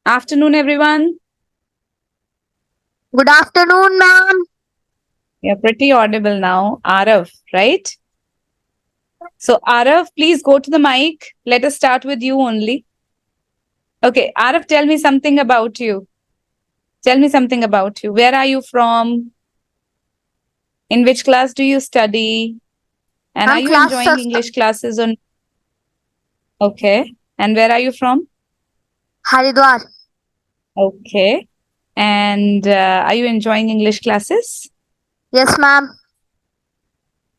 Afternoon, everyone. Good afternoon, ma'am. You're pretty audible now. Arav, right? So, Arav, please go to the mic. Let us start with you only. Okay, Arav, tell me something about you. Tell me something about you. Where are you from? In which class do you study? And are I'm you class enjoying of English classes on? Okay. And where are you from? Haridwar. Okay. And are you enjoying English classes? Yes, ma'am.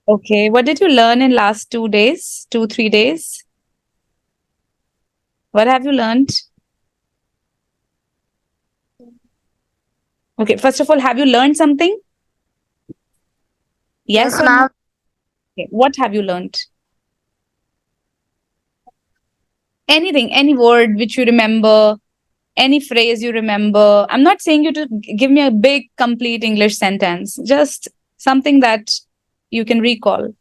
Okay. What did you learn in last 2 days, 3 days? What have you learned? Okay. First of all, have you learned something? Yes Yes, or no? ma'am. Okay. What have you learned? Anything, any word which you remember, any phrase you remember. I'm not saying you to give me a big, complete English sentence, just something that you can recall.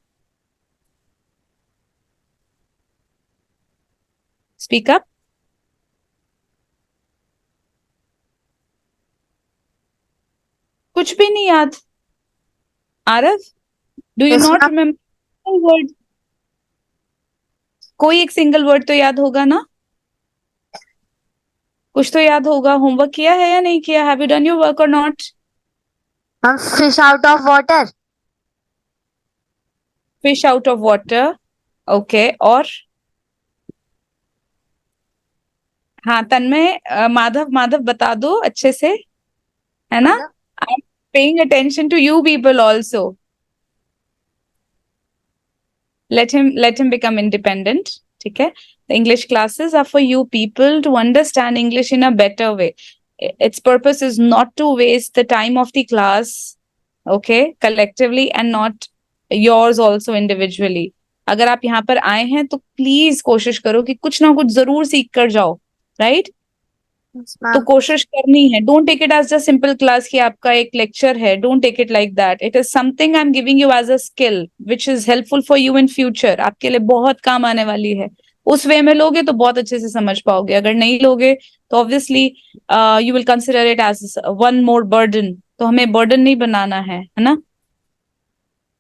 Speak up. कुछ भी नहीं याद. Arav, do you Yes, not ma'am. remember a word? कोई एक single word तो याद होगा ना? कुछ तो याद होगा. होमवर्क किया है या नहीं किया? Have you done your work or not? I'm fish out of water. Fish out of water. Okay. और हाँ, तन्मय, माधव, माधव बता दो अच्छे से, है ना? I'm paying attention to you people also. Let him become independent. ठीक है? The English classes are for you people to understand English in a better way. Its purpose is not to waste the time of the class, okay, collectively, and not yours also individually. अगर आप यहाँ पर आए हैं तो please कोशिश करो कि कुछ ना कुछ जरूर सीख कर जाओ, राइट? Yes, तो ma'am. कोशिश करनी है. Don't take it as a simple class कि आपका एक लेक्चर है. Don't take it like that. It is something I am giving you as a skill which is helpful for you in future. आपके लिए बहुत काम आने वाली है. उस वे में लोगे तो बहुत अच्छे से समझ पाओगे. अगर नहीं लोगे तो obviously you will consider it as one more burden. तो हमें बर्डन नहीं बनाना है ना?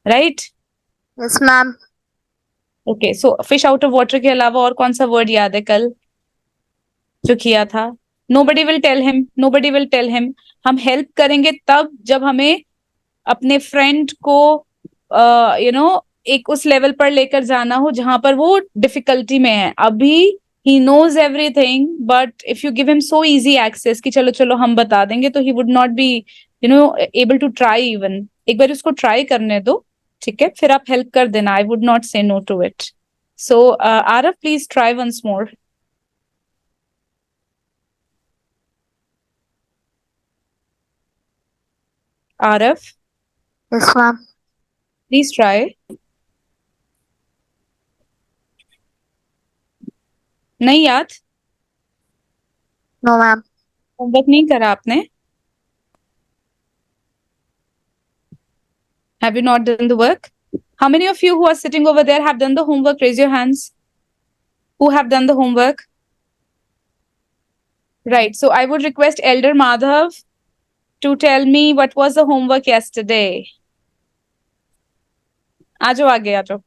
Right? Yes, ma'am. Okay. So fish out of water के अलावा और कौन सा वर्ड याद है कल जो किया था? Nobody will tell him. Nobody will tell him. हम हेल्प करेंगे तब जब हमें अपने फ्रेंड को एक उस लेवल पर लेकर जाना हो जहां पर वो डिफिकल्टी में है. अभी he knows everything, but if you give him so easy access कि चलो चलो हम बता देंगे, तो he would not be able to try. Even एक बार उसको ट्राई करने दो, ठीक है? फिर आप हेल्प कर देना. I would not say no to it. So Aarav, please try once more. Aarav, Yes, ma'am. Please try. नहीं याद? No, ma'am. होमवर्क नहीं करा आपने? Have you not done the work? How many of you who are sitting over there have done the homework? Raise your hands. Who have done the homework? Right. So I would request Elder Madhav to tell me what was the homework yesterday. आजो आगे आजो.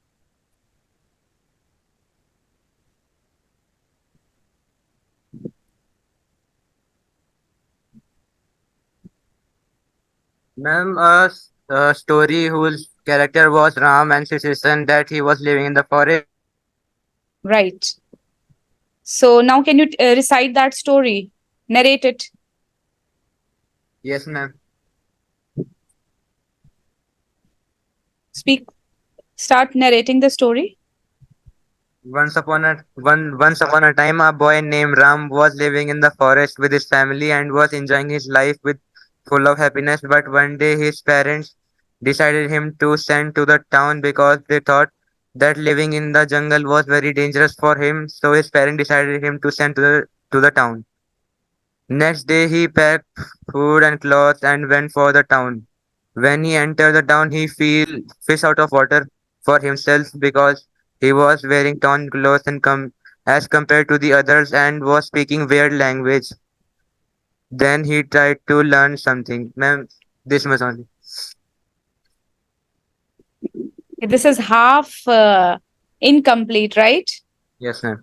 Ma'am, a story whose character was Ram and situation that he was living in the forest. Right. So now can you recite that story? Narrate it. Yes, ma'am. Speak. Start narrating the story. Once upon a time, a boy named Ram was living in the forest with his family and was enjoying his life with full of happiness. But one day, his parents decided him to send to the town because they thought that living in the jungle was very dangerous for him. So his parents decided him to send to the town. Next day, he packed food and clothes and went for the town. When he entered the town, he fell fish out of water for himself because He was wearing torn clothes and as compared to the others and was speaking weird language. Then he tried to learn something. Ma'am, this much only. This is half incomplete, right? Yes, ma'am.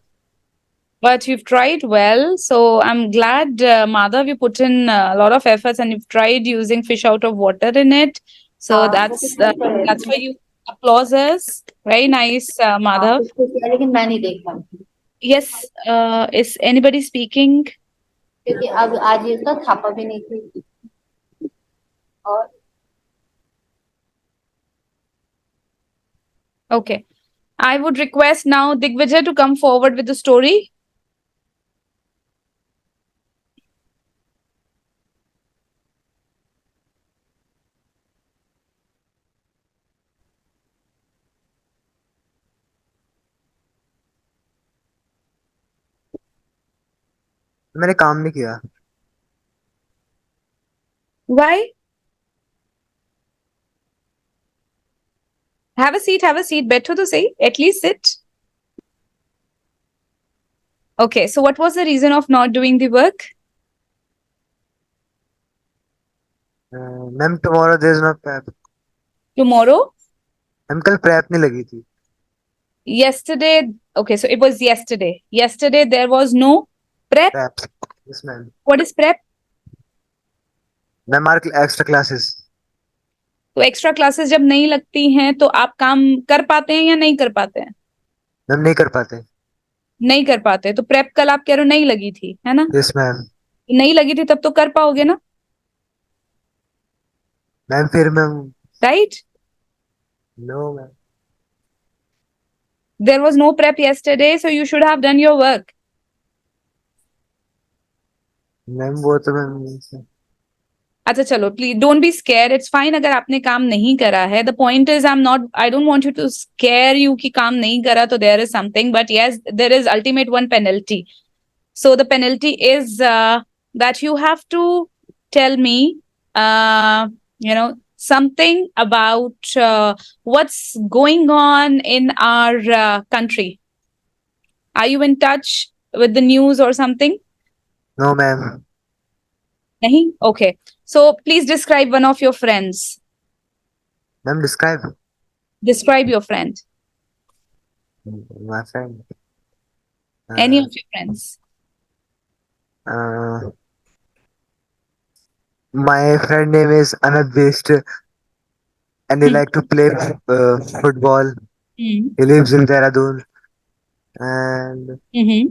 But you've tried well. So I'm glad, Madhav, you put in a lot of efforts and you've tried using fish out of water in it. So that's for you. Applauses. Very nice, Madhav. लेकिन मैं नहीं देख पाती Yes, is anybody speaking? क्योंकि अब आज ये तो छापा भी नहीं थी और Okay. I would request now Digvijay to come forward with the story. मैंने काम नहीं किया. Why? Have a seat, have a seat. Better to say, at least sit. Okay, so what was the reason of not doing the work? Ma'am tomorrow there is no prep. Tomorrow? Ma'am कल prep नहीं लगी थी. Yesterday, okay, so it was yesterday. Yesterday there was no prep. Prep. Yes, ma'am. What is prep? Ma'am our extra classes. तो extra classes जब नहीं लगती हैं तो आप काम कर पाते हैं या नहीं कर पाते हैं? मैम नहीं कर पाते. नहीं कर पाते. तो प्रेप कल आप कह रहे हो नहीं लगी थी, है ना? Yes, ma'am. नहीं लगी थी तब तो कर पाओगे ना, मैम फिर ma'am. Right? No, ma'am. There was no prep yesterday, so you should have done your work. Ma'am वो तो मैम. अच्छा चलो, please don't be scare, it's fine अगर आपने काम नहीं करा है. The point is I don't want you to scare you कि काम नहीं करा तो there is something, but yes there is ultimate one penalty. So the penalty is that you have to tell me something about what's going on in our country. Are you in touch with the news or something? No, ma'am. Nahi? Okay. So please describe one of your friends. Ma'am, describe. Describe your friend. My friend. Any of your friends. My friend name is Anand Best, and he like to play football. Mm. He lives in Dehradun, and Mm-hmm.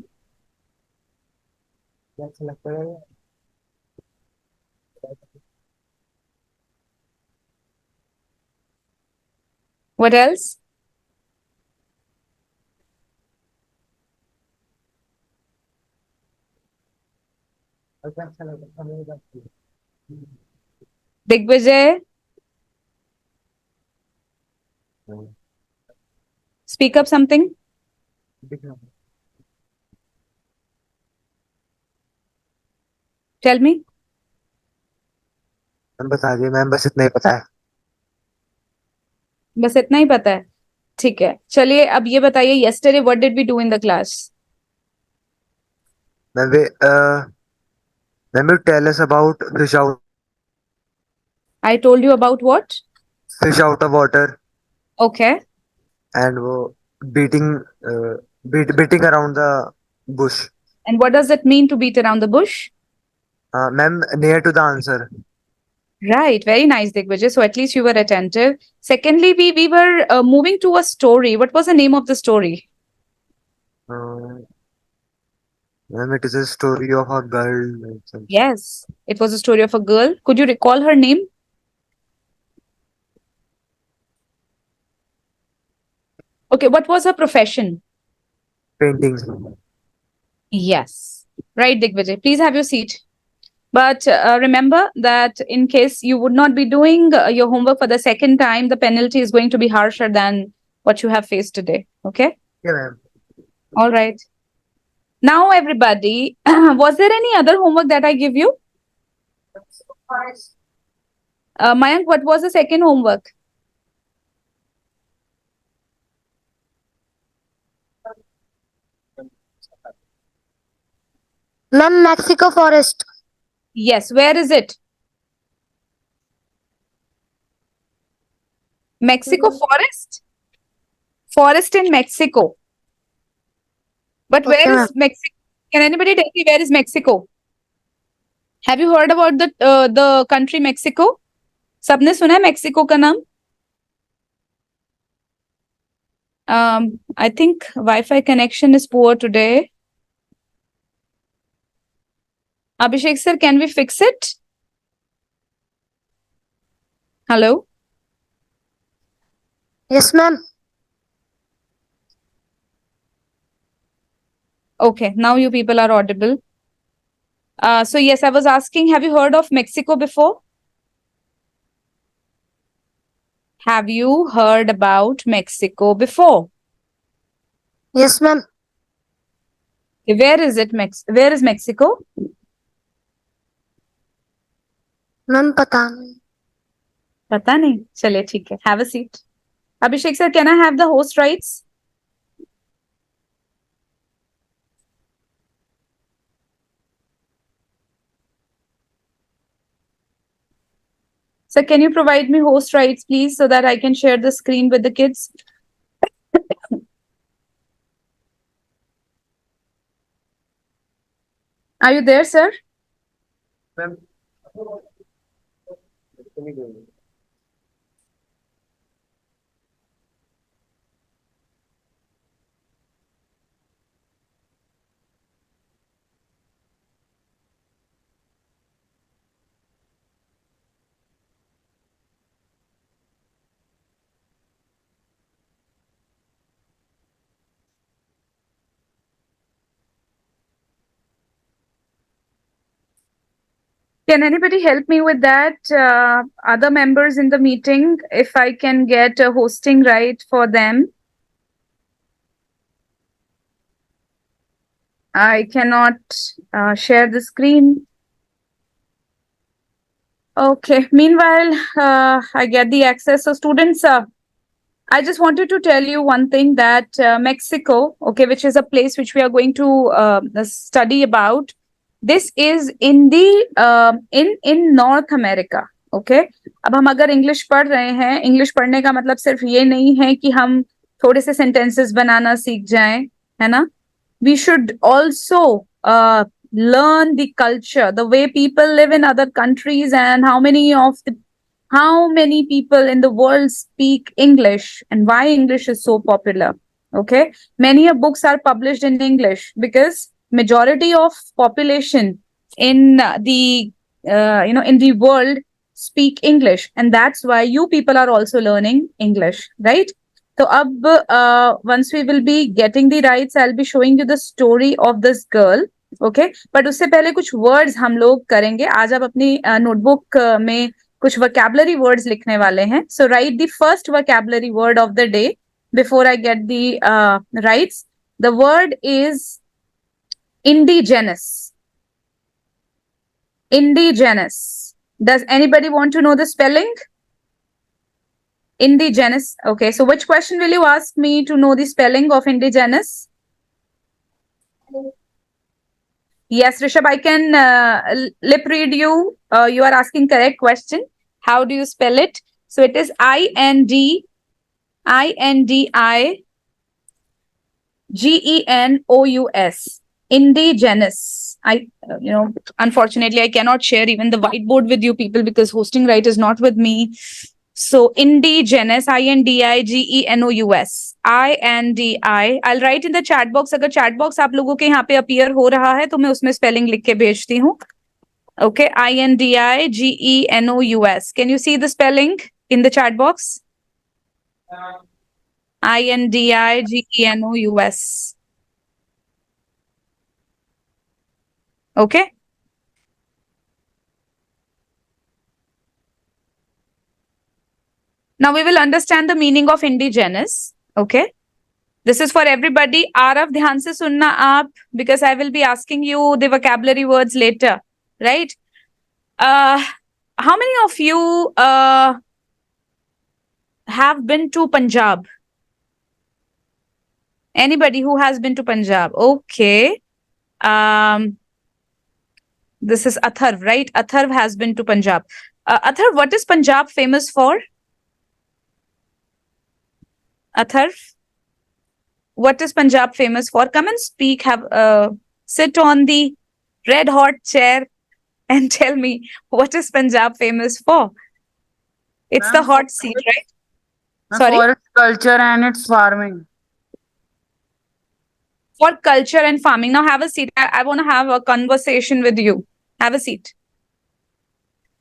What else? Digvijay, speak up something. Tell me. Ma'am बता दिए ma'am, बस इतना ही पता है. बस इतना ही पता है. ठीक है, चलिए अब ये बताइए, yesterday what did we do in the class? Ma'am you tell us about I told you about what? fish out of water, Okay. and वो beating beating around the bush. And what does it mean to beat around the bush? Ma'am, near to the answer. Right, very nice, Digvijay. So at least you were attentive. Secondly, we were moving to a story. What was the name of the story? Ma'am, it is a story of a girl. Yes, it was a story of a girl. Could you recall her name? Okay, what was her profession? Painting. Yes. Right, Digvijay. Please have your seat. But remember that in case you would not be doing your homework for the second time, the penalty is going to be harsher than what you have faced today. Okay? Yeah, ma'am. All right. Now, everybody, was there any other homework that I give you? Mayank, what was the second homework? Ma'am Mexico forest. Yes, where is it? Mexico forest? Forest in Mexico. But where Okay, is ma'am. Mexico? Can anybody tell me where is Mexico? Have you heard about the country Mexico? सबने सुना है Mexico का नाम? I think Wi-Fi connection is poor today. Abhishek sir, can we fix it? Hello? Yes, ma'am. Okay, now you people are audible. So yes, I was asking, have you heard of Mexico before? Have you heard about Mexico before? Yes, ma'am. Where is it? Where is Mexico? Ma'am पता नहीं. पता नहीं. चलिए ठीक है. Have a seat. Abhishek sir, can I have the host rights? Sir, can you provide me host rights, please, so that I can share the screen with the kids? Are you there, sir? Ma'am. Can anybody help me with that? Other members in the meeting, if I can get a hosting right for them. I cannot share the screen. Okay. Meanwhile, I get the access. So students, I just wanted to tell you one thing that Mexico, okay, which is a place which we are going to study about. This is in the in North America, okay. अब हम अगर English पढ़ रहे हैं, English पढ़ने का मतलब सिर्फ ये नहीं है कि हम थोड़े से सेंटेंसेस बनाना सीख जाएं, है ना? We should also learn the culture, the way people live in other countries, and how many people in the world speak English and why English is so popular. Okay, many books are published in English because majority of population in the in the world speak English, and that's why you people are also learning English, right? So once we will be getting the rights, I'll be showing you the story of this girl. Okay, but उससे पहले कुछ words हम लोग करेंगे. आज आप अपनी notebook में कुछ vocabulary words लिखने वाले हैं. So write the first vocabulary word of the day before I get the rights. The word is indigenous. Indigenous. Does anybody want to know the spelling? Indigenous. Okay, so which question will you ask me to know the spelling of indigenous? Yes, Rishabh, I can lip read you. You are asking correct question. How do you spell it? So it is INDIGENOUS. Indigenous. Unfortunately, I cannot share even the whiteboard with you people because hosting right is not with me. So indigenous, INDIGENOUS. INDI. I'll write in the chat box. अगर chat box आप लोगों के यहाँ पे appear हो रहा है तो मैं उसमें spelling लिख के भेजती हूँ. Okay, INDIGENOUS. Can you see the spelling in the chat box? INDIGENOUS. Okay. Now we will understand the meaning of indigenous. Okay. This is for everybody. Arav, ध्यान से सुनना आप, because I will be asking you the vocabulary words later, right? How many of you have been to Punjab? Anybody who has been to Punjab? Okay. This is Atharv, right? Atharv has been to Punjab. Atharv, what is Punjab famous for? Atharv, what is Punjab famous for? Come and speak. Have sit on the red hot chair and tell me what is Punjab famous for? It's the Ma'am, hot seat, right? ma'am, Sorry? forest culture and its farming. For culture and farming. Now have a seat. I want to have a conversation with you. Have a seat.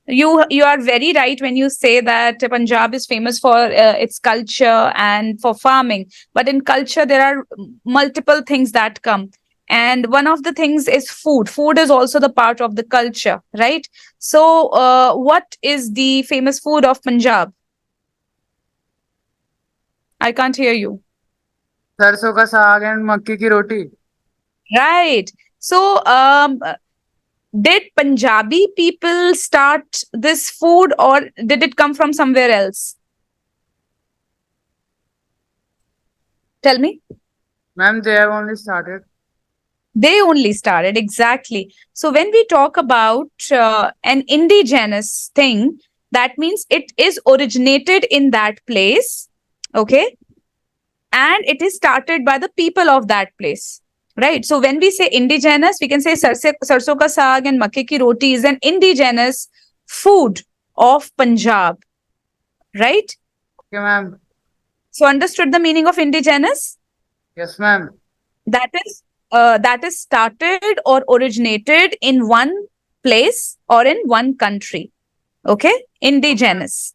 You are very right when you say that Punjab is famous for its culture and for farming. But in culture, there are multiple things that come. And one of the things is food. Food is also the part of the culture, right? So, what is the famous food of Punjab? I can't hear you. सरसों का साग and मक्की की रोटी. Right. So, did Punjabi people start this food or did it come from somewhere else? Tell me. Ma'am, they have only started. They only started, exactly. So when we talk about an indigenous thing, that means it is originated in that place, okay? And it is started by the people of that place, right? So when we say indigenous, we can say sarso ka saag and makke ki roti is an indigenous food of Punjab, right? Okay, ma'am. So understood the meaning of indigenous? Yes, ma'am. That is started or originated in one place or in one country. Okay? Indigenous.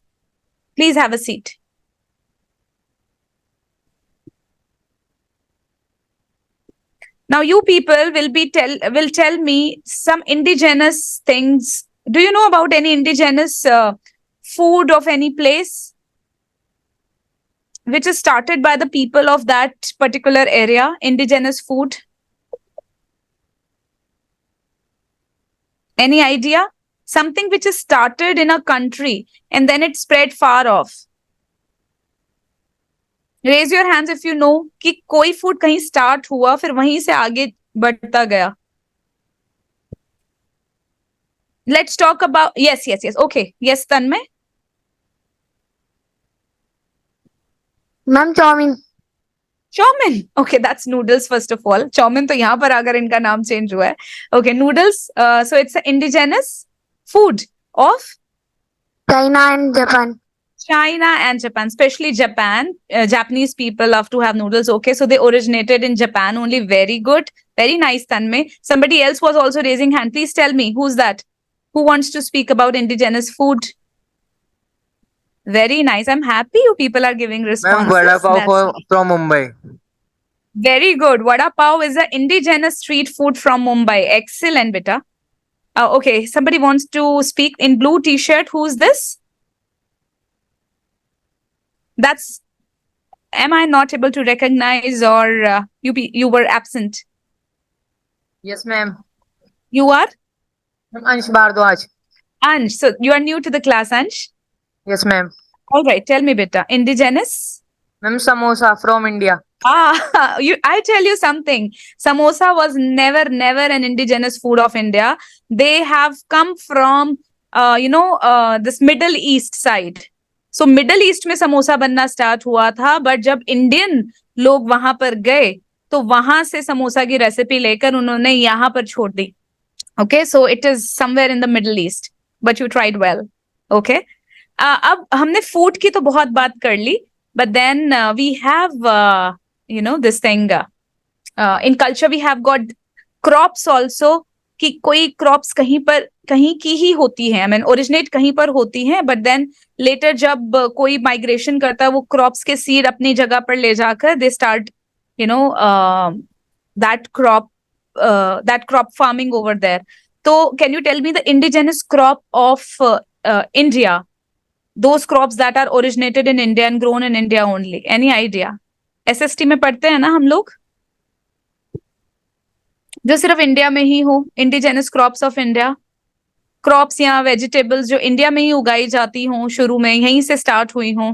Please have a seat. Now you people will tell me some indigenous things. Do you know about any indigenous food of any place which is started by the people of that particular area? Indigenous food? Any idea? Something which is started in a country and then it spread far off. Raise your hands if you know कि कोई food कहीं start हुआ फिर वहीं से आगे बढ़ता गया. Let's talk about yes. Okay. Yes, Tanmay. Ma'am chowmein. Chowmin. Okay, that's noodles first of all. Chowmin तो यहाँ पर आकर इनका नाम change हुआ है. Okay, noodles. So it's an indigenous food of China and Japan. China and Japan, especially Japan. Japanese people love to have noodles. Okay, so they originated in Japan only. Very good. Very nice, Tanmay. Somebody else was also raising hand. Please tell me, who's that? Who wants to speak about indigenous food? Very nice. I'm happy you people are giving Ma'am, responses. vada pav That's from Mumbai. very good. Vada pav is an indigenous street food from Mumbai. Excellent, beta. Okay, somebody wants to speak in blue t-shirt. Who's this? That's, am I not able to recognize or you were absent? Yes, ma'am. You are? Ma'am, Ansh Bhardwaj. Ansh. So you are new to the class, Ansh? Yes, ma'am. All right, tell me, beta. Indigenous? Ma'am, samosa from India. I tell you something. Samosa was never an indigenous food of India. They have come from, this Middle East side. So Middle East में समोसा बनना start हुआ था, but जब Indian लोग वहां पर गए तो वहां से समोसा की रेसिपी लेकर उन्होंने यहाँ पर छोड़ दी. Okay, so it is somewhere in the Middle East, but you tried well. Okay. अब हमने फूड की तो बहुत बात कर ली, but then we have this thing in culture we have got crops also. कि कोई क्रॉप्स कहीं की ही होती है, आई मीन ओरिजिनेट कहीं पर होती है, बट देन लेटर जब कोई माइग्रेशन करता है वो क्रॉप्स के सीड अपनी जगह पर ले जाकर they start that crop farming over there. तो can you tell me the indigenous crop of India, those crops that are originated in India and grown in India only? Any idea? SST में पढ़ते हैं ना हम लोग, जो सिर्फ India में ही हो. Indigenous crops of India, crops या वेजिटेबल्स जो इंडिया में ही उगाई जाती हों, शुरू में यहीं से स्टार्ट हुई हों.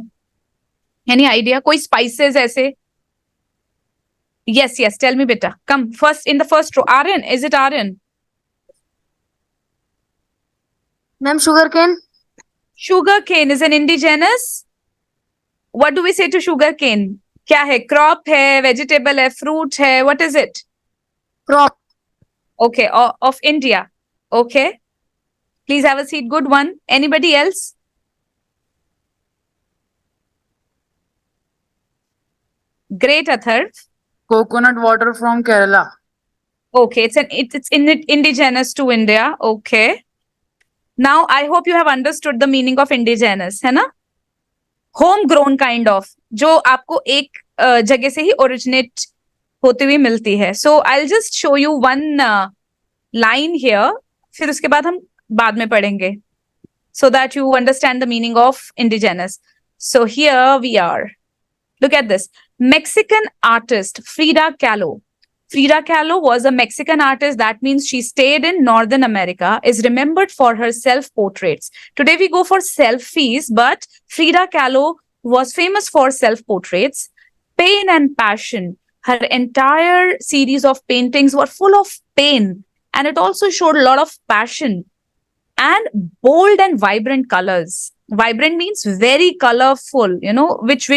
Any idea? कोई स्पाइसेस ऐसे? yes टेल मी बेटा. Come first in the first row. Aryan, is it Aryan? Ma'am, sugarcane. Sugar cane is an indigenous. What do we say to sugar cane? क्या है? Crop है, vegetable है, fruit है. What is it? Crop. Okay, of India. Okay. Please have a seat. Good one. Anybody else? Great, Atharv. Coconut water from Kerala. Okay, it's indigenous to India. Okay. Now I hope you have understood the meaning of indigenous, है ना? Homegrown kind of, जो आपको एक जगह से ही originate होते हुए मिलती है. So I'll just show you one line here. फिर उसके बाद हम बाद में पढ़ेंगे. So that you understand the meaning of indigenous. So here we are. Look at this. Mexican artist Frida Kahlo. Frida Kahlo was a Mexican artist. That means she stayed in Northern America, is remembered for her self-portraits. Today we go for selfies, but Frida Kahlo was famous for self-portraits. Pain and passion. Her entire series of paintings were full of pain, and it also showed a lot of passion and bold and vibrant colors. Vibrant means very colorful, which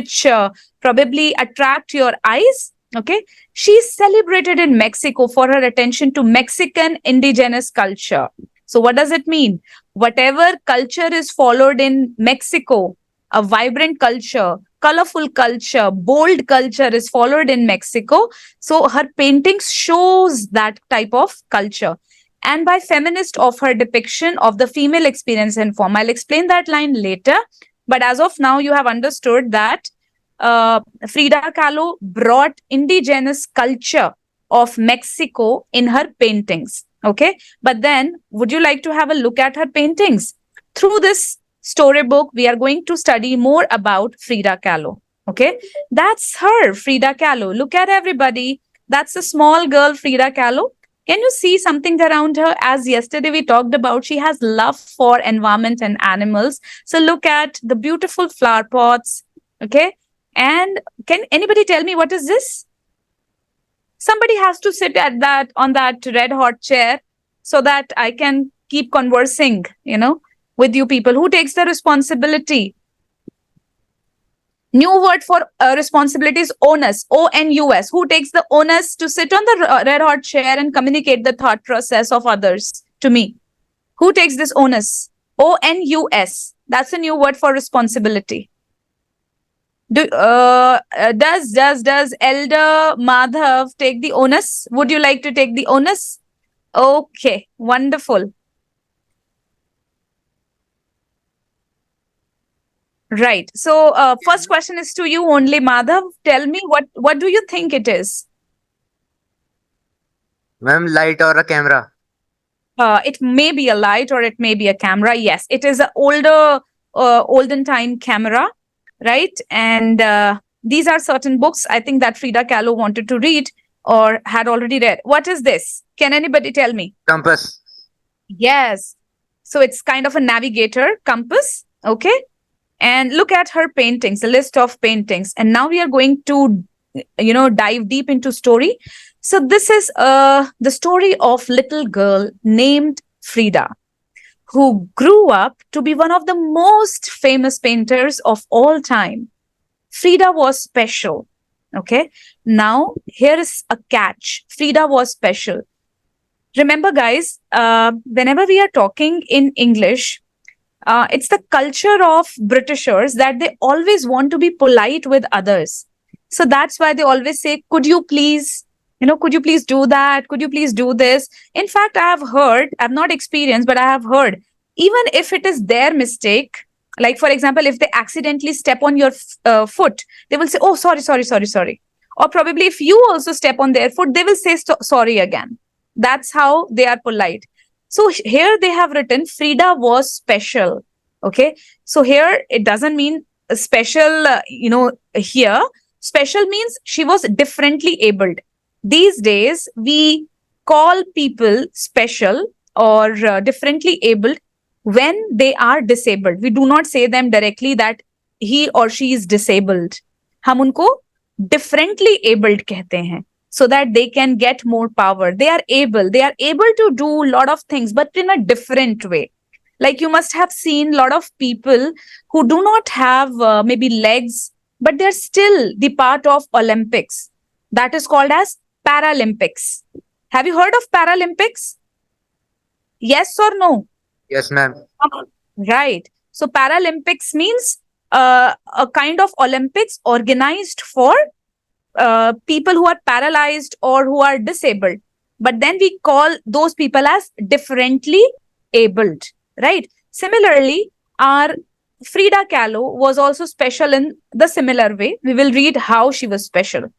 probably attract your eyes. Okay. She is celebrated in Mexico for her attention to Mexican indigenous culture. So what does it mean? Whatever culture is followed in Mexico, a vibrant culture, colorful culture, bold culture is followed in Mexico. So her paintings shows that type of culture. And by feminist of her depiction of the female experience and form. I'll explain that line later. But as of now, you have understood that Frida Kahlo brought indigenous culture of Mexico in her paintings. Okay. But then, would you like to have a look at her paintings? Through this storybook, we are going to study more about Frida Kahlo. Okay. That's her, Frida Kahlo. Look at everybody. That's a small girl, Frida Kahlo. Can you see something around her? As yesterday we talked about, she has love for environment and animals. So look at the beautiful flower pots. Okay. And can anybody tell me what is this? Somebody has to sit on that red hot chair so that I can keep conversing, with you people. Who takes the responsibility? New word for responsibility is onus, O-N-U-S. Who takes the onus to sit on the red hot chair and communicate the thought process of others to me? Who takes this onus? O-N-U-S. That's a new word for responsibility. Does Elder Madhav take the onus? Would you like to take the onus? Okay, wonderful. Right. So first question is to you only, Madhav. Tell me what do you think it is? Ma'am, light or a camera? It may be a light or it may be a camera. Yes, it is an olden time camera, right? And these are certain books I think that Frida Kahlo wanted to read or had already read. What is this? Can anybody tell me? Compass. Yes. So it's kind of a navigator, compass. Okay. And look at her paintings, a list of paintings. And now we are going to, dive deep into story. So this is the story of little girl named Frida, who grew up to be one of the most famous painters of all time. Frida was special. Okay. Now here is a catch. Frida was special. Remember, guys, whenever we are talking in English, it's the culture of Britishers that they always want to be polite with others. So that's why they always say, could you please do that? Could you please do this? In fact, I have heard, I've not experienced, but I have heard, even if it is their mistake, like for example, if they accidentally step on your foot, they will say, oh, sorry. Or probably if you also step on their foot, they will say sorry again. That's how they are polite. So here they have written Frida was special. Okay. So here it doesn't mean special, here. Special means she was differently abled. These days we call people special or differently abled when they are disabled. We do not say them directly that he or she is disabled. हम उनको differently abled कहते हैं. So that they can get more power. They are able to do a lot of things, but in a different way. Like you must have seen a lot of people who do not have maybe legs, but they're still the part of Olympics. That is called as Paralympics. Have you heard of Paralympics? Yes or no? Yes, ma'am. Right. So Paralympics means a kind of Olympics organized for people who are paralyzed or who are disabled. But then we call those people as differently abled, right? Similarly, our Frida Kahlo was also special in the similar way. We will read how she was special.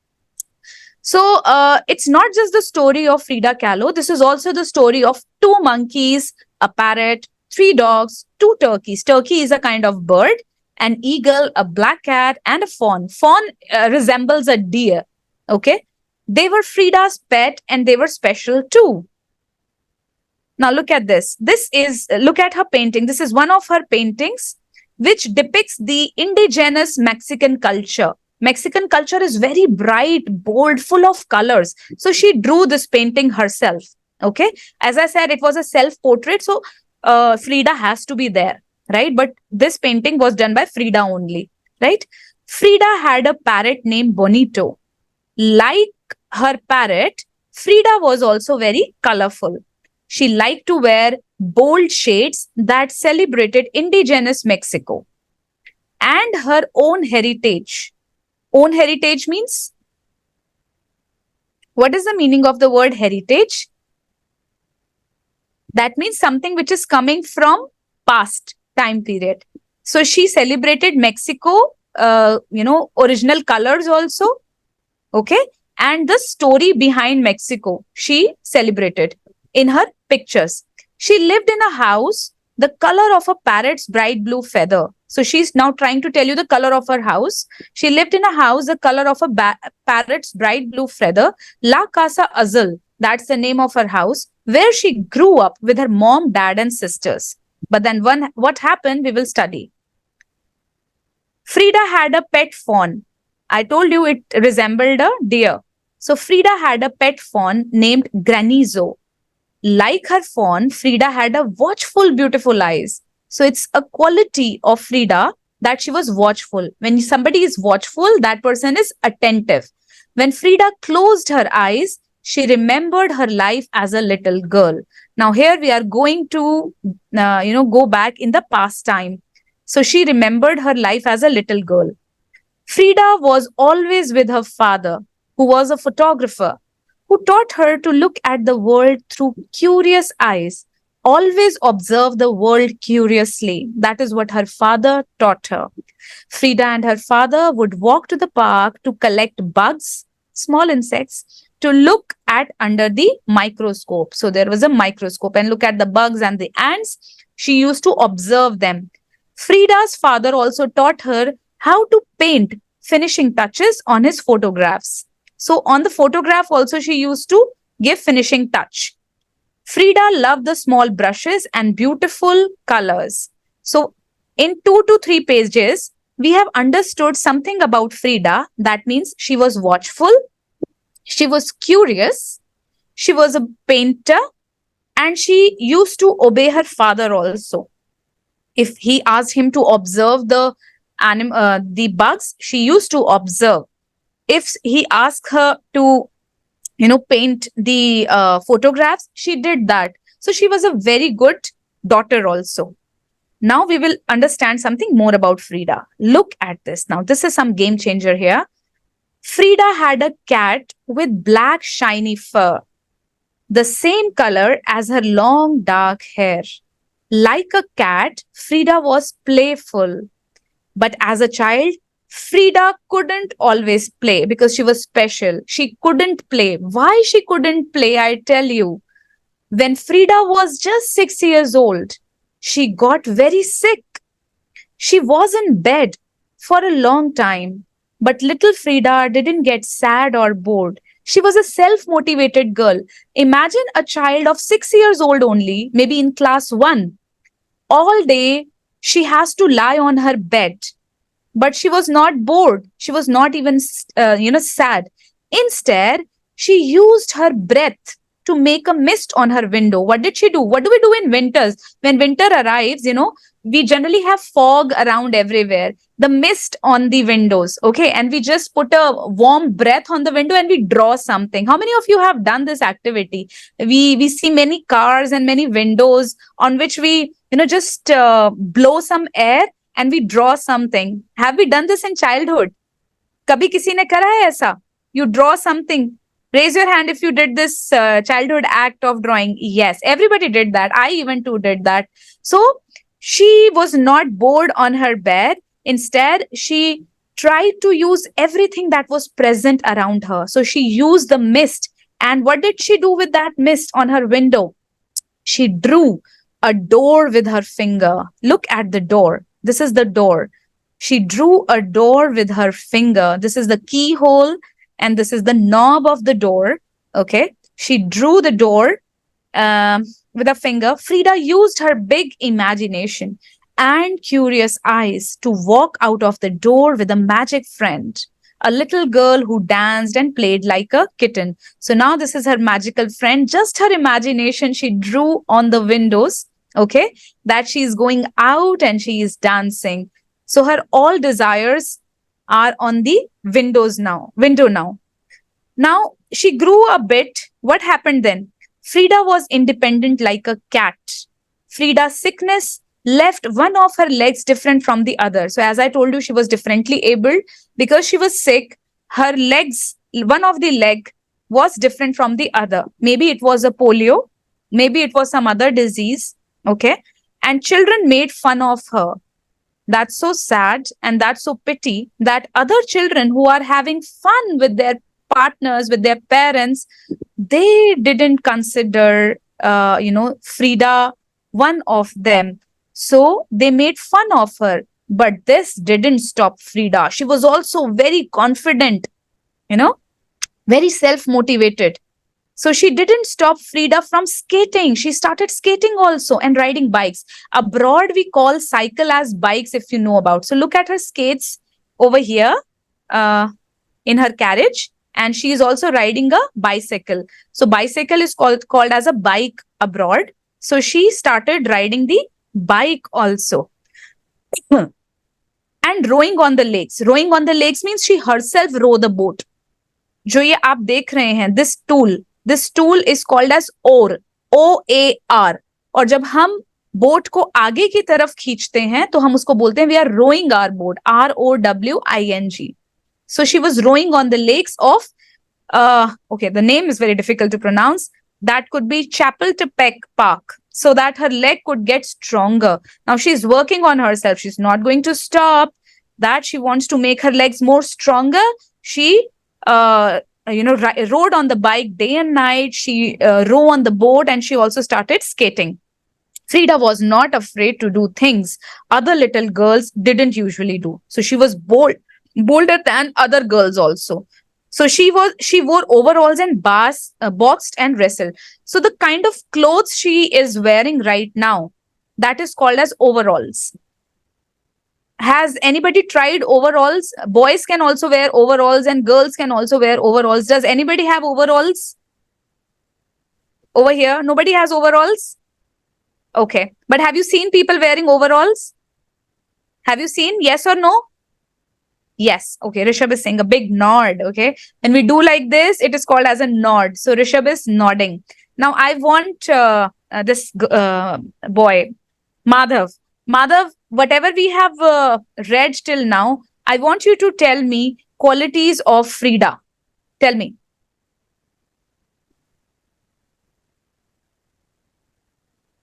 So it's not just the story of Frida Kahlo. This is also the story of two monkeys, a parrot, three dogs, two turkeys. Turkey is a kind of bird, an eagle, a black cat, and a fawn. Fawn resembles a deer. Okay. They were Frida's pet and they were special too. Now look at this. Look at her painting. This is one of her paintings which depicts the indigenous Mexican culture. Mexican culture is very bright, bold, full of colors. So she drew this painting herself. Okay. As I said, it was a self-portrait. So Frida has to be there, right? But this painting was done by Frida only, right? Frida had a parrot named Bonito. Like her parrot, Frida was also very colorful. She liked to wear bold shades that celebrated indigenous Mexico and her own heritage. Own heritage means, what is the meaning of the word heritage? That means something which is coming from past time period. So she celebrated Mexico, original colors also. Okay. And the story behind Mexico, she celebrated in her pictures. She lived in a house, the color of a parrot's bright blue feather. So she's now trying to tell you the color of her house. She lived in a house, the color of a parrot's bright blue feather, La Casa Azul. That's the name of her house, where she grew up with her mom, dad, and sisters. But then what happened, we will study. Frida had a pet fawn. I told you it resembled a deer. So Frida had a pet fawn named Granizo. Like her fawn, Frida had a watchful, beautiful eyes. So it's a quality of Frida that she was watchful. When somebody is watchful, that person is attentive. When Frida closed her eyes, she remembered her life as a little girl. Now here we are going to, go back in the past time. So she remembered her life as a little girl. Frida was always with her father, who was a photographer, who taught her to look at the world through curious eyes. Always observe the world curiously. That is what her father taught her. Frida and her father would walk to the park to collect bugs, small insects, to look at under the microscope. So there was a microscope and look at the bugs and the ants. She used to observe them. Frida's father also taught her how to paint finishing touches on his photographs. So on the photograph also she used to give finishing touch. Frida loved the small brushes and beautiful colors. So in 2 to 3 pages, we have understood something about Frida. That means she was watchful, she was curious, she was a painter, and she used to obey her father also. If he asked him to observe the bugs, she used to observe. If he asked her to, paint the photographs, she did that. So she was a very good daughter also. Now we will understand something more about Frida. Look at this. Now this is some game changer here. Frida had a cat with black shiny fur, the same color as her long dark hair. Like a cat, Frida was playful. But as a child, Frida couldn't always play because she was special. She couldn't play. Why she couldn't play, I tell you. When Frida was just 6 years old, she got very sick. She was in bed for a long time. But little Frida didn't get sad or bored. She was a self-motivated girl. Imagine a child of 6 years old only, maybe in class 1. All day, she has to lie on her bed. But she was not bored. She was not even, sad. Instead, she used her breath to make a mist on her window. What did she do? What do we do in winters? When winter arrives, we generally have fog around everywhere, the mist on the windows, okay? And we just put a warm breath on the window and we draw something. How many of you have done this activity? We see many cars and many windows on which we, just blow some air and we draw something. Have we done this in childhood? कभी किसी ने करा है ऐसा? You draw something. Raise your hand if you did this childhood act of drawing. Yes, everybody did that. I even too did that. So she was not bored on her bed. Instead, she tried to use everything that was present around her. So she used the mist. And what did she do with that mist on her window? She drew a door with her finger. Look at the door. This is the door. She drew a door with her finger. This is the keyhole and this is the knob of the door. Okay. She drew the door with a finger. Frida used her big imagination and curious eyes to walk out of the door with a magic friend, a little girl who danced and played like a kitten. So now this is her magical friend. Just her imagination she drew on the windows, okay, that she's going out and she is dancing. So her all desires are on the window now. Now she grew a bit. What happened then? Frida was independent like a cat. Frida's sickness left one of her legs different from the other. So as I told you, she was differently abled because she was sick. Her legs, one of the leg was different from the other. Maybe it was a polio. Maybe it was some other disease. Okay. And children made fun of her. That's so sad and that's so pity that other children who are having fun with their partners, with their parents, they didn't consider, Frida one of them. So they made fun of her. But this didn't stop Frida. She was also very confident, very self-motivated. So she didn't stop Frida from skating. She started skating also and riding bikes. Abroad, we call cycle as bikes, if you know about. So look at her skates over here in her carriage. And she is also riding a bicycle. So bicycle is called as a bike abroad. So she started riding the bike also. And rowing on the lakes. Rowing on the lakes means she herself row the boat. जो ये आप देख रहे हैं, this tool is called as oar, OAR. और जब हम boat को आगे की तरफ खींचते हैं तो हम उसको बोलते हैं we are rowing our boat, ROWING. So she was rowing on the lakes of, the name is very difficult to pronounce. That could be Chapultepec Park, so that her leg could get stronger. Now she's working on herself. She's not going to stop. That she wants to make her legs more stronger. She, rode on the bike day and night. She rode on the boat and she also started skating. Frida was not afraid to do things other little girls didn't usually do. So she was bolder than other girls also. So she wore overalls and boxed and wrestled. So the kind of clothes she is wearing right now, that is called as overalls. Has anybody tried overalls? Boys can also wear overalls and girls can also wear overalls. Does anybody have overalls? Over here, nobody has overalls? Okay. But have you seen people wearing overalls? Have you seen? Yes or no? Yes. Okay. Rishabh is saying a big nod. Okay. When we do like this, it is called as a nod. So Rishabh is nodding. Now I want this boy, Madhav. Madhav, whatever we have read till now, I want you to tell me qualities of Frida. Tell me.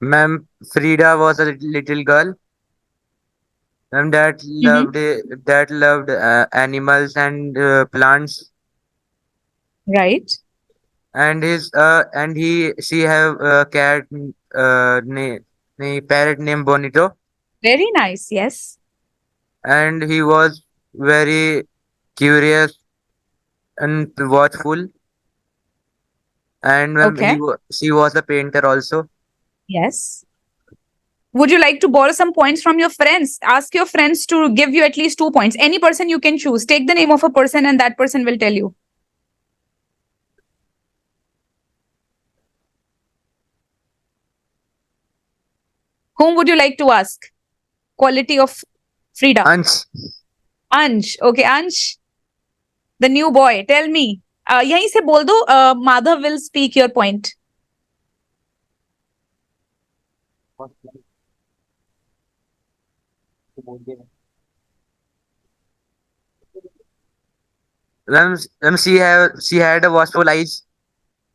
Ma'am, Frida was a little girl, ma'am, that loved animals and plants, Right. and she have a cat, parrot named Bonito, Very nice. Yes. and he was very curious and watchful, and ma'am, Okay. she was a painter also. Yes. Would you like to borrow some points from your friends? Ask your friends to give you at least 2 points. Any person you can choose. Take the name of a person and that person will tell you. Whom would you like to ask? Quality of Frida. Ansh. Ansh. Okay, Ansh, the new boy. Tell me. यहीं से बोल दो. Madhav will speak your point. She had a watchful eyes.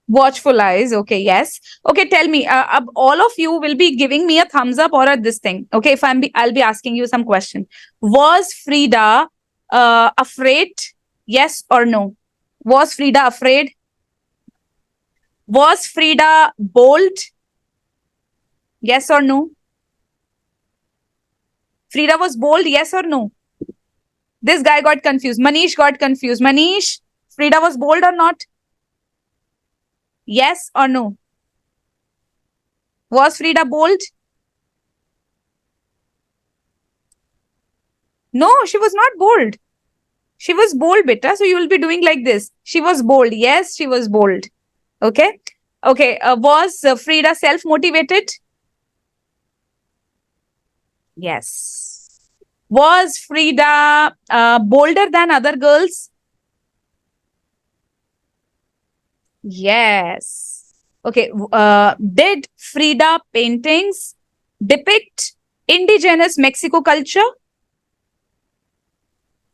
Watchful eyes. Okay, yes. Okay, tell me. All of you will be giving me a thumbs up or a this thing. Okay, if I'll be asking you some question. Was Frida afraid? Yes or no? Was Frida afraid? Was Frida bold? Yes or no? Frida was bold. Yes or no? This guy got confused. Manish got confused. Manish, Frida was bold or not? Yes or no? Was Frida bold? No, she was not bold. She was bold, beta. So you will be doing like this. She was bold. Yes, she was bold. Okay. Okay. Was Frida self-motivated? Yes. Was Frida bolder than other girls? Yes. Okay. Did Frida paintings depict indigenous Mexico culture?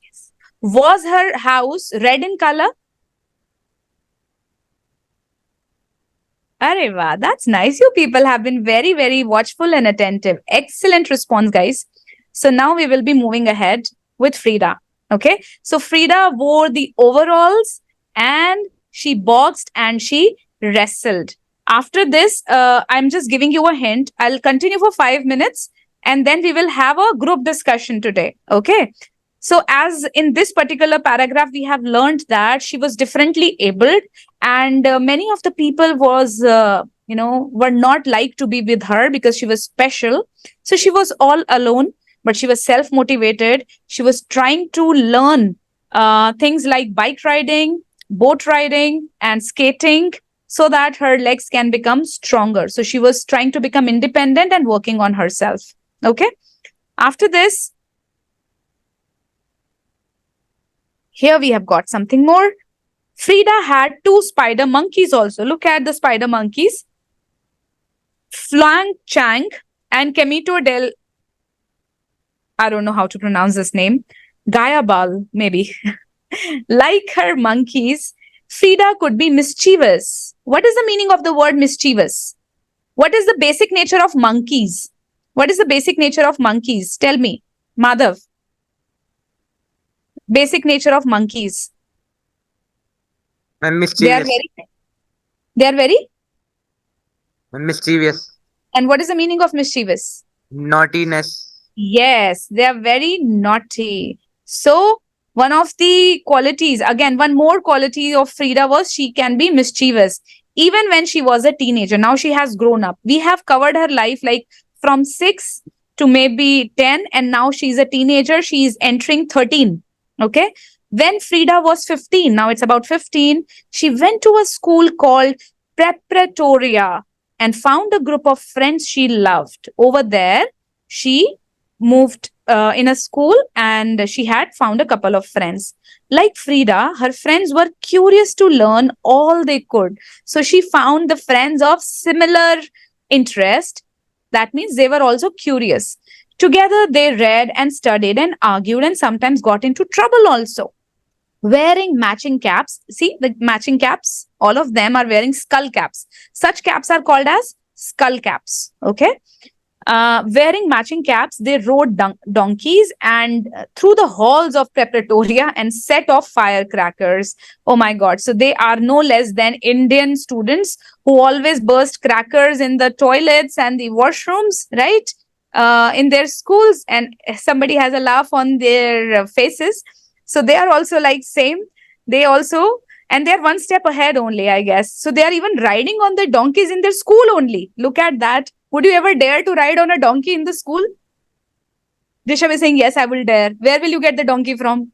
Yes. Was her house red in color? Areva, that's nice. You people have been very, very watchful and attentive. Excellent response, guys. So now we will be moving ahead with Frida. Okay. So Frida wore the overalls and she boxed and she wrestled. After this, I'm just giving you a hint. I'll continue for 5 minutes and then we will have a group discussion today. Okay. So as in this particular paragraph, we have learned that she was differently abled and many of the people were not like to be with her because she was special. So she was all alone, but she was self-motivated. She was trying to learn things like bike riding, boat riding, and skating so that her legs can become stronger. So she was trying to become independent and working on herself. Okay. After this, here we have got something more. Frida had 2 spider monkeys also. Look at the spider monkeys. Flang Chang and Kemito del... I don't know how to pronounce this name. Gayabal, maybe. Like her monkeys, Frida could be mischievous. What is the meaning of the word mischievous? What is the basic nature of monkeys? What is the basic nature of monkeys? Tell me, Madhav. Basic nature of monkeys. And They are mischievous. very. And mischievous. And what is the meaning of mischievous? Naughtiness. Yes, they are very naughty. So one of the qualities, again, one more quality of Frida was she can be mischievous. Even when she was a teenager, now she has grown up. We have covered her life like from 6 to maybe 10, and now she's a teenager. She is entering 13. Okay. When Frida was 15, now it's about 15, she went to a school called Preparatoria and found a group of friends she loved. Over there, she moved in a school and she had found a couple of friends. Like Frida, her friends were curious to learn all they could. So she found the friends of similar interest. That means they were also curious. Together, they read and studied and argued and sometimes got into trouble also. Wearing matching caps. See the matching caps? All of them are wearing skull caps. Such caps are called as skull caps. Okay. Wearing matching caps, they rode donkeys and through the halls of Preparatoria and set off firecrackers. Oh my God. So they are no less than Indian students who always burst crackers in the toilets and the washrooms, right? In their schools, and somebody has a laugh on their faces. So they are also like same. They also, and they're one step ahead only, I guess. So they are even riding on the donkeys in their school only. Look at that. Would you ever dare to ride on a donkey in the school? Rishabh is saying, yes, I will dare. Where will you get the donkey from?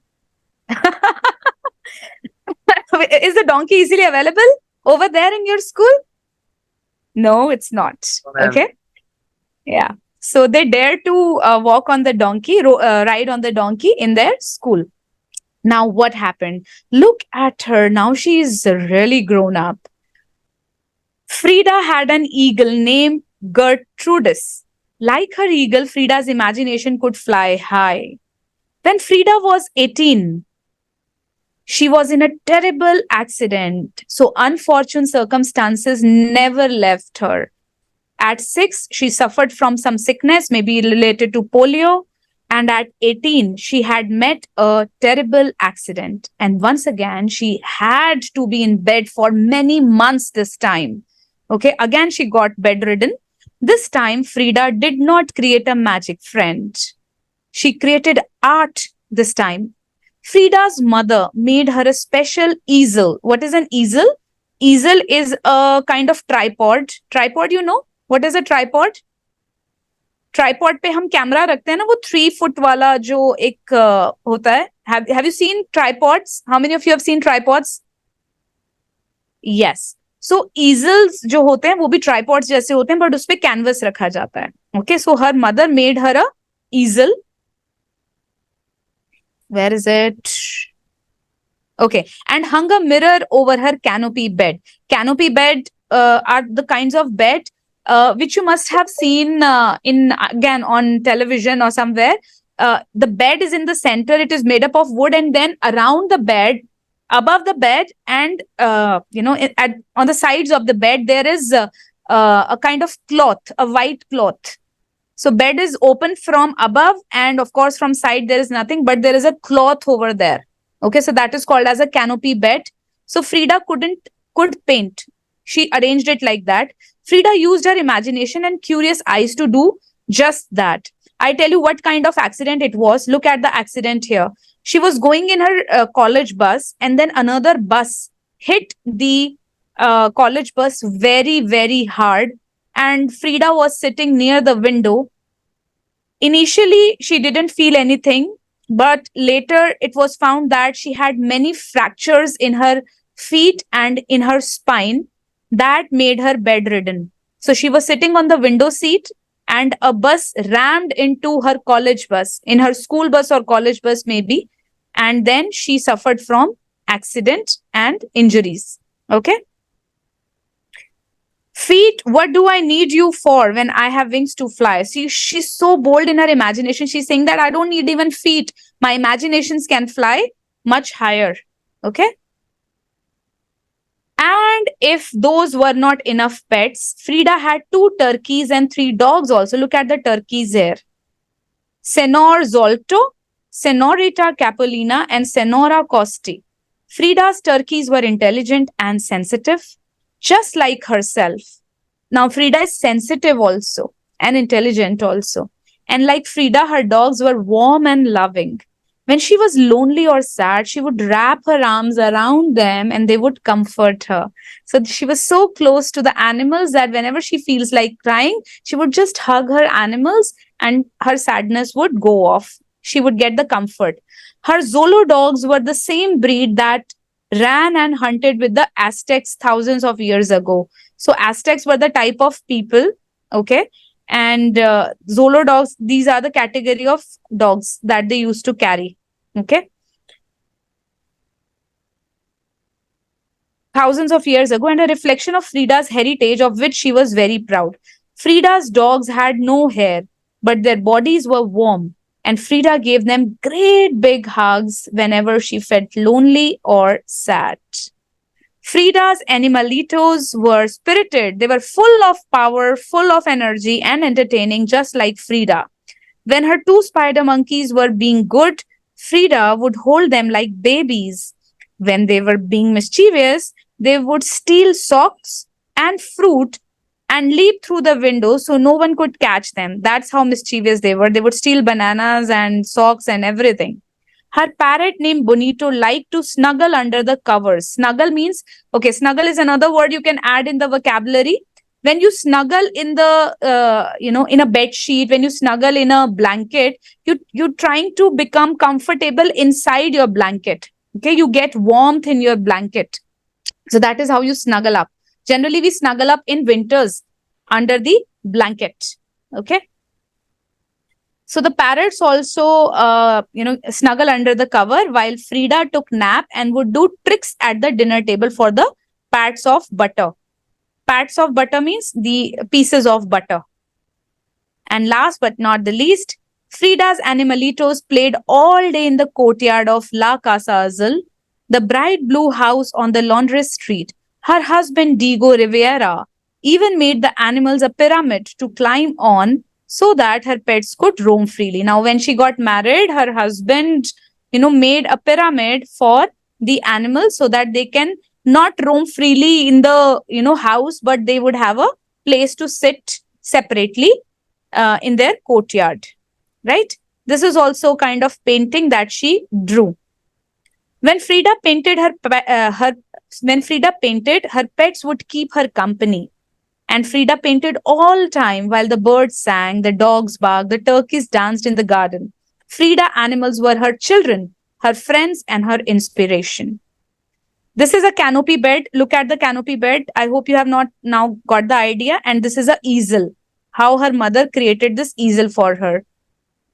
Is the donkey easily available over there in your school? No, it's not. Ma'am. Okay. Yeah. So they dare to walk on the donkey, ride on the donkey in their school. Now, what happened? Look at her. Now she is really grown up. Frida had an eagle named Gertrudis. Like her eagle, Frida's imagination could fly high. When Frida was 18, she was in a terrible accident. So, unfortunate circumstances never left her. At 6, she suffered from some sickness, maybe related to polio. And at 18, she had met a terrible accident. And once again, she had to be in bed for many months this time. Okay, again, she got bedridden. This time, Frida did not create a magic friend. She created art this time. Frida's mother made her a special easel. What is an easel? Easel is a kind of tripod. Tripod, you know? What is a tripod? Tripod पे हम camera रखते हैं ना, वो 3 foot वाला जो एक होता है. Have you seen tripods? How many of you have seen tripods? Yes. So easels जो होते हैं वो भी tripods जैसे होते हैं, बट उस पे कैनवस रखा जाता है. Okay, so her mother made her a easel. Where is it? Okay, and hung a mirror over her canopy bed. Canopy bed are the kinds of bed which you must have seen in again on television or somewhere. The bed is in the center. It is made up of wood, and then around the bed, above the bed, and on the sides of the bed there is a kind of cloth, a white cloth. So bed is open from above, and of course from side there is nothing, but there is a cloth over there. Okay, so that is called as a canopy bed. So Frida could paint. She arranged it like that. Frida used her imagination and curious eyes to do just that. I tell you what kind of accident it was. Look at the accident here. She was going in her college bus, and then another bus hit the college bus very, very hard. And Frida was sitting near the window. Initially, she didn't feel anything, but later it was found that she had many fractures in her feet and in her spine that made her bedridden. So she was sitting on the window seat, and a bus rammed into her college bus, in her school bus or college bus maybe, and then she suffered from accident and injuries. Okay. Feet, what do I need you for when I have wings to fly? See, she's so bold in her imagination. She's saying that I don't need even feet. My imaginations can fly much higher. Okay. And if those were not enough pets, Frida had 2 turkeys and 3 dogs also. Look at the turkeys here. Senor Zolto, Senorita Capolina, and Senora Costi. Frida's turkeys were intelligent and sensitive, just like herself. Now, Frida is sensitive also and intelligent also. And like Frida, her dogs were warm and loving. When she was lonely or sad, she would wrap her arms around them and they would comfort her. So she was so close to the animals that whenever she feels like crying, she would just hug her animals and her sadness would go off. She would get the comfort. Her Zolo dogs were the same breed that ran and hunted with the Aztecs thousands of years ago. So Aztecs were the type of people, okay? And Zolo dogs, these are the category of dogs that they used to carry, okay? Thousands of years ago, and a reflection of Frida's heritage, of which she was very proud. Frida's dogs had no hair, but their bodies were warm, and Frida gave them great big hugs whenever she felt lonely or sad. Frida's animalitos were spirited. They were full of power, full of energy, and entertaining, just like Frida. When her 2 spider monkeys were being good, Frida would hold them like babies. When they were being mischievous, they would steal socks and fruit and leap through the window so no one could catch them. That's how mischievous they were. They would steal bananas and socks and everything. Her parrot named Bonito liked to snuggle under the covers. Snuggle means, okay, snuggle is another word you can add in the vocabulary. When you snuggle in the, in a bed sheet, when you snuggle in a blanket, you're trying to become comfortable inside your blanket. Okay, you get warmth in your blanket. So that is how you snuggle up. Generally, we snuggle up in winters under the blanket. Okay. So the parrots also, snuggle under the cover while Frida took nap and would do tricks at the dinner table for the pats of butter. Pats of butter means the pieces of butter. And last but not the least, Frida's animalitos played all day in the courtyard of La Casa Azul, the bright blue house on the Londres street. Her husband, Diego Rivera, even made the animals a pyramid to climb on so that her pets could roam freely. Now, when she got married, her husband, made a pyramid for the animals so that they can not roam freely in the, house, but they would have a place to sit separately in their courtyard, right? This is also kind of painting that she drew. When Frida painted her pets would keep her company. And Frida painted all time while the birds sang, the dogs barked, the turkeys danced in the garden. Frida animals were her children, her friends, and her inspiration. This is a canopy bed. Look at the canopy bed. I hope you have not now got the idea. And this is a easel. How her mother created this easel for her,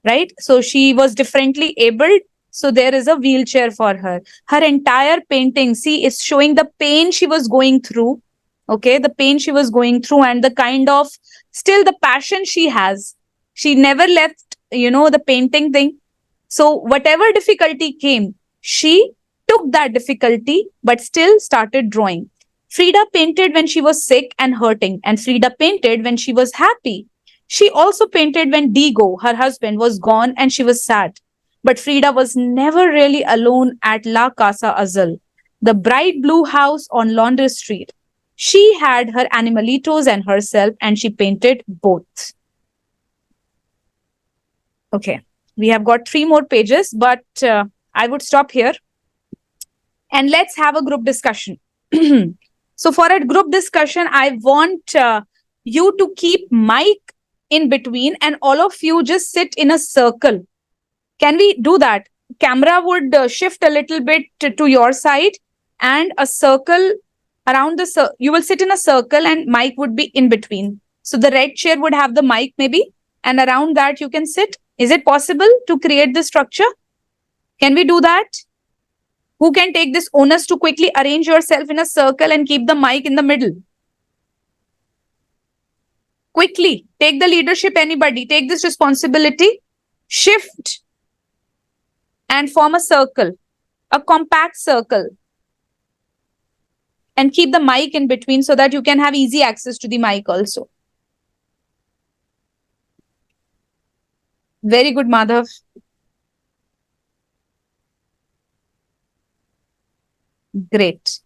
right? So she was differently abled. So there is a wheelchair for her. Her entire painting, see, is showing the pain she was going through. Okay, the pain she was going through and the kind of still the passion she has. She never left, the painting thing. So whatever difficulty came, she took that difficulty but still started drawing. Frida painted when she was sick and hurting, and Frida painted when she was happy. She also painted when Diego, her husband, was gone and she was sad. But Frida was never really alone at La Casa Azul, the bright blue house on Londres Street. She had her animalitos and herself, and she painted both. Okay, we have got 3 more pages, but I would stop here and let's have a group discussion. So for a group discussion, I want you to keep mic in between and all of you just sit in a circle. Can we do that? Camera would shift a little bit to your side and a circle around you will sit in a circle and mic would be in between. So the red chair would have the mic maybe, and around that you can sit. Is it possible to create this structure? Can we do that? Who can take this onus to quickly arrange yourself in a circle and keep the mic in the middle? Quickly, take the leadership, anybody. Take this responsibility. Shift and form a circle, a compact circle. And keep the mic in between so that you can have easy access to the mic also. Very good, Madhav. Great.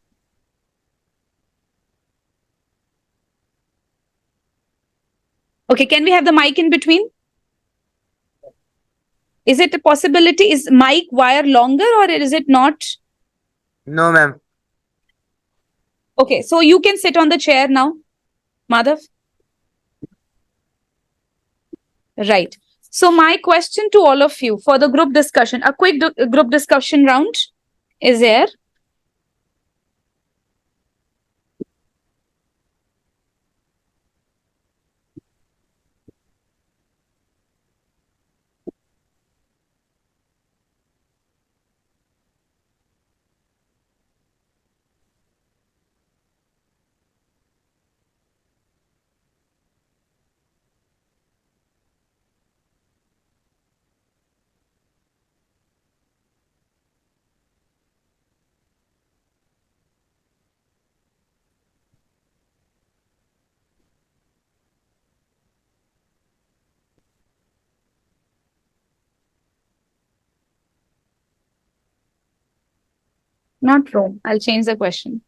Okay, can we have the mic in between? Is it a possibility? Is mic wire longer or is it not? No, ma'am. Okay, so you can sit on the chair now, Madhav. Right. So my question to all of you for the group discussion, a quick group discussion round is there. Not Rome. I'll change the question.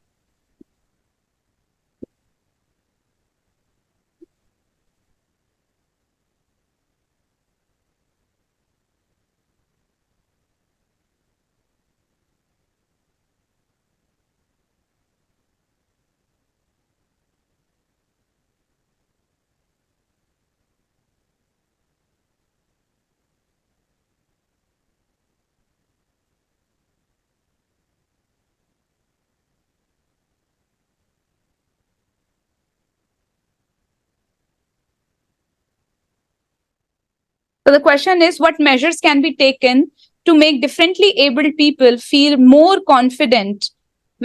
the question is, what measures can be taken to make differently abled people feel more confident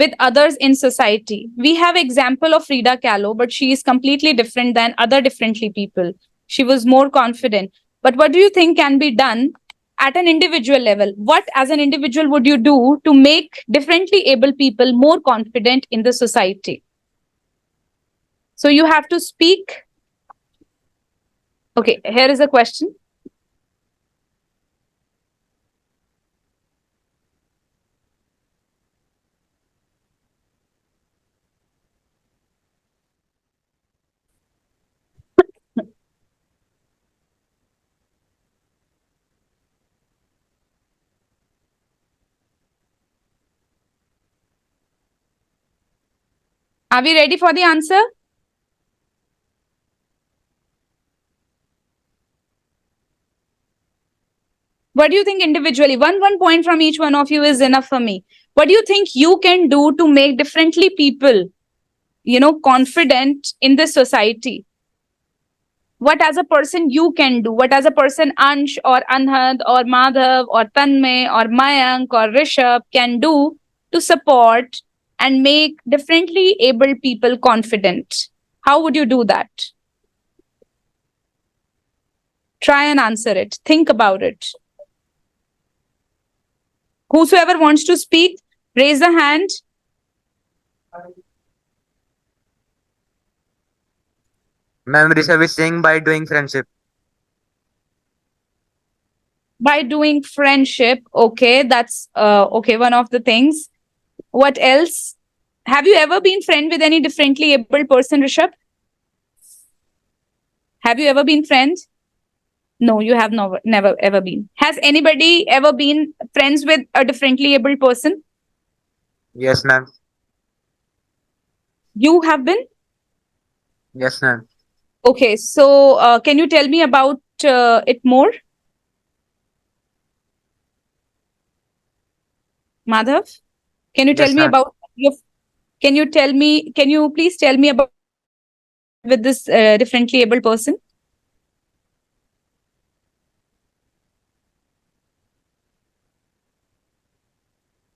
with others in society? We have example of Frida Kahlo, but she is completely different than other differently people. She was more confident. But what do you think can be done at an individual level? What as an individual would you do to make differently able people more confident in the society? So you have to speak. Okay, here is a question. Are we ready for the answer? What do you think individually? One point from each one of you is enough for me. What do you think you can do to make differently people, confident in this society? What as a person you can do? What as a person Ansh or Anhad or Madhav or Tanmay or Mayank or Rishabh can do to support and make differently able people confident? How would you do that? Try and answer it. Think about it. Whosoever wants to speak, raise the hand. Ma'am, Rishabh is saying by doing friendship. By doing friendship. Okay, that's okay, one of the things. What else? Have you ever been friend with any differently able person, Rishabh? Have you ever been friends? No, you have never ever been. Has anybody ever been friends with a differently able person? Yes, ma'am. You have been? Yes, ma'am. Okay, so can you tell me about it more? Madhav, can you tell Yes, me ma'am. about your, can you please tell me about with this differently able person?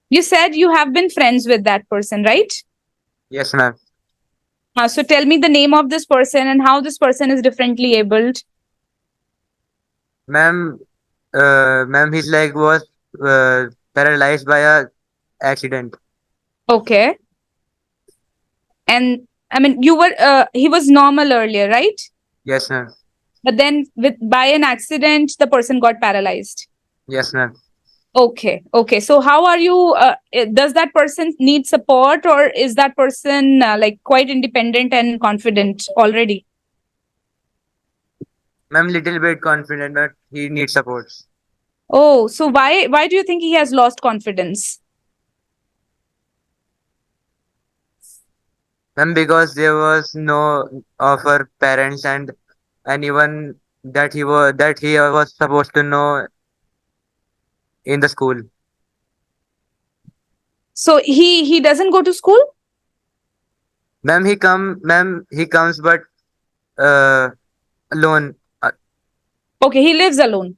You said you have been friends with that person, right? Yes, ma'am. So tell me the name of this person and how this person is differently abled. Ma'am, ma'am, his leg was paralyzed by a accident. Okay. And I mean, he was normal earlier, right? Yes, ma'am. But then by an accident, the person got paralyzed. Yes, ma'am. Okay. Okay. So how are you, does that person need support, or is that person like quite independent and confident already? Ma'am, little bit confident, but he needs support. Oh, so why do you think he has lost confidence? Ma'am, because there was no offer parents and anyone that he was supposed to know in the school. So he doesn't go to school? Ma'am, he comes but uh alone. Okay, he lives alone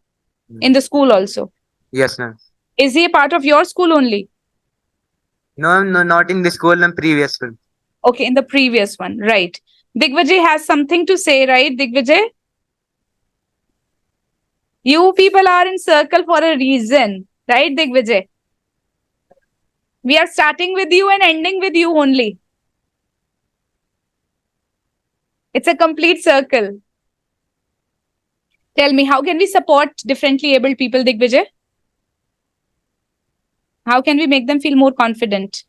in the school also. Yes, ma'am. Is he a part of your school only? No, no, not in the school, ma'am, previous school. Okay, in the previous one, right. Digvijay has something to say, right, Digvijay? You people are in circle for a reason, right, Digvijay? We are starting with you and ending with you only. It's a complete circle. Tell me, how can we support differently abled people, Digvijay? How can we make them feel more confident?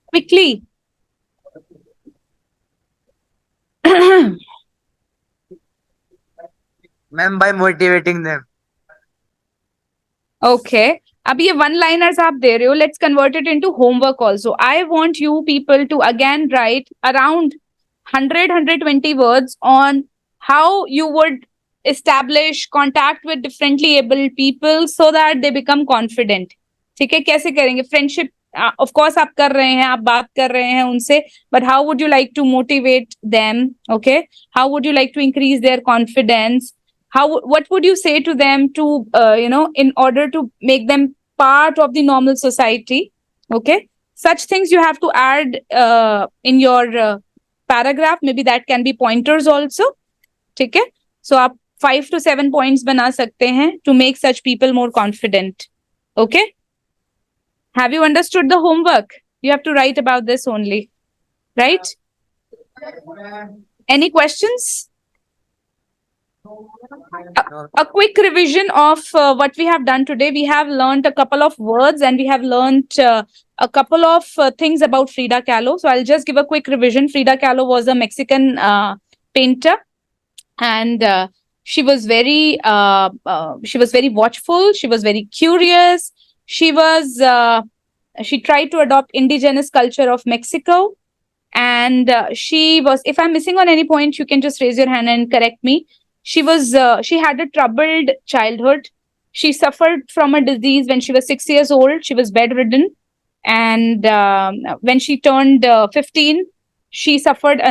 Quickly. Ma'am, by motivating them. Okay. अब ये one liners आप दे रहे हो, let's convert it into homework also. I want you people to again write around 100 120 words on how you would establish contact with differently abled people so that they become confident. ठीक है, कैसे करेंगे? Friendship, of course आप कर रहे हैं, आप बात कर रहे हैं उनसे, but how would you like to motivate them? Okay, how would you like to increase their confidence? What would you say to them to in order to make them part of the normal society? Okay, such things you have to add in your paragraph. Maybe that can be pointers also. ठीक है, so आप 5 to 7 points बना सकते हैं to make such people more confident. Okay, have you understood the homework? You have to write about this only, right? Any questions? A quick revision of what we have done today. We have learned a couple of words and we have learned a couple of things about Frida Kahlo. So I'll just give a quick revision. Frida Kahlo was a Mexican painter, and she was very watchful. She was very curious. She tried to adopt indigenous culture of Mexico, and she was. If I'm missing on any point, you can just raise your hand and correct me. She had a troubled childhood. She suffered from a disease when she was 6 years old. She was bedridden. And when she turned 15, she suffered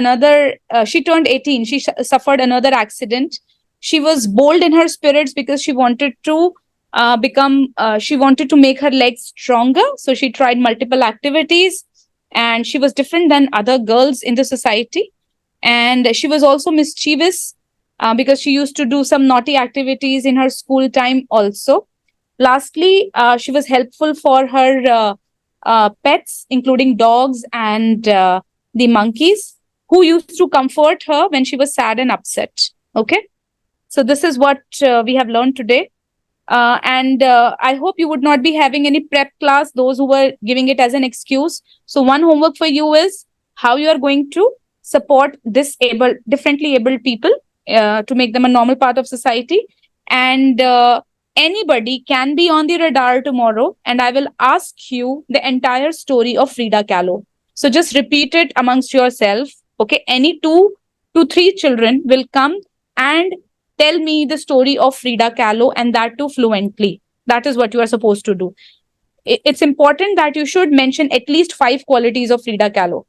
she turned 18. She suffered another accident. She was bold in her spirits because she wanted to she wanted to make her legs stronger. So she tried multiple activities, and she was different than other girls in the society. And she was also mischievous because she used to do some naughty activities in her school time also. Lastly, she was helpful for her pets, including dogs and the monkeys, who used to comfort her when she was sad and upset. Okay, so this is what we have learned today. And I hope you would not be having any prep class, those who were giving it as an excuse. So one homework for you is how you are going to support differently abled people to make them a normal part of society. And anybody can be on the radar tomorrow, and I will ask you the entire story of Frida Kahlo. So just repeat it amongst yourself. Okay, any 2 to 3 children will come and tell me the story of Frida Kahlo, and that too fluently. That is what you are supposed to do. It's important that you should mention at least 5 qualities of Frida Kahlo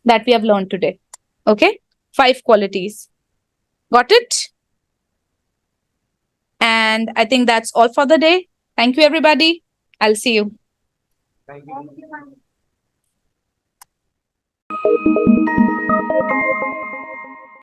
that we have learned today. Okay, 5 qualities. Got it? And I think that's all for the day. Thank you, everybody. I'll see you. Thank you.